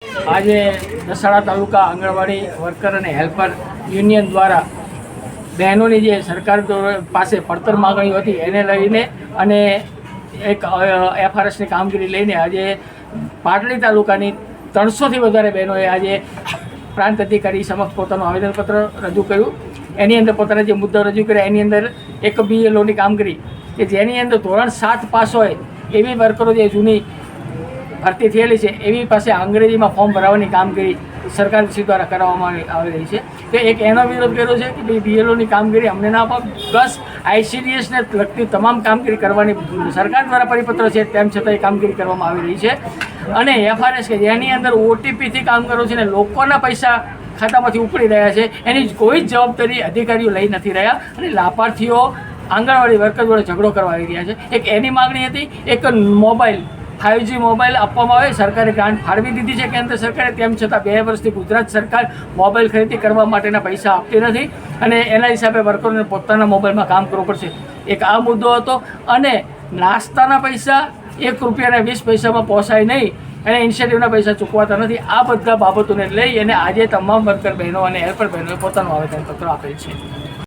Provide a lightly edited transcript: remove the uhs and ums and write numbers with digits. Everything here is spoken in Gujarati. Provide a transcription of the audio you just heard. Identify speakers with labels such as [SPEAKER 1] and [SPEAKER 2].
[SPEAKER 1] આજે દસાડા તાલુકા આંગણવાડી વર્કર અને હેલ્પર યુનિયન દ્વારા બહેનોની જે સરકાર પાસે પડતર માગણીઓ હતી એને લઈને અને એક એફઆરએસની કામગીરી લઈને આજે પાટડી તાલુકાની 300થી વધારે બહેનોએ આજે પ્રાંત અધિકારી સમક્ષ પોતાનું આવેદનપત્ર રજૂ કર્યું. એની અંદર પોતાના જે મુદ્દાઓ રજૂ કર્યા એની અંદર એક BLOની કામગીરી કે જેની અંદર ધોરણ 7 પાસ હોય એવી વર્કરો જે જૂની ભરતી થયેલી છે એવી પાસે અંગ્રેજીમાં ફોર્મ ભરાવવાની કામગીરી સરકારશ્રી દ્વારા કરાવવામાં આવી રહી છે. તો એક એનો વિરોધ કર્યો છે કે ભાઈ BLOની કામગીરી અમને ના અપાવ, પ્લસ ICDSને લગતી તમામ કામગીરી કરવાની સરકાર દ્વારા પરિપત્ર છે તેમ છતાં એ કામગીરી કરવામાં આવી રહી છે. અને FRS કે જેની અંદર OTPથી કામ કરો છે ને લોકોના પૈસા ખાતામાંથી ઉપડી રહ્યા છે એની કોઈ જ જવાબદારી અધિકારીઓ લઈ નથી રહ્યા અને લાભાર્થીઓ આંગણવાડી વર્કર જોડે ઝઘડો કરવા આવી રહ્યા છે. એક એની માગણી હતી, એક મોબાઈલ 5G મોબાઈલ આપવામાં આવે. સરકારે ગ્રાન્ટ ફાળવી દીધી છે કેન્દ્ર સરકારે, તેમ છતાં 2 વર્ષથી ગુજરાત સરકાર મોબાઈલ ખરીદી કરવા માટેના પૈસા આપતી નથી અને એના હિસાબે વર્કરોને પોતાના મોબાઈલમાં કામ કરવું પડશે. એક આ મુદ્દો હતો. અને નાસ્તાના પૈસા 1 રૂપિયાના 20 પૈસામાં પહોંચાય નહીં અને ઇન્સેન્ટિવના પૈસા ચૂકવાતા નથી. આ બધા બાબતોને લઈ અને આજે તમામ વર્કર બહેનો અને હેલ્પર બહેનોએ પોતાનું આવેદનપત્ર આપેલ છે.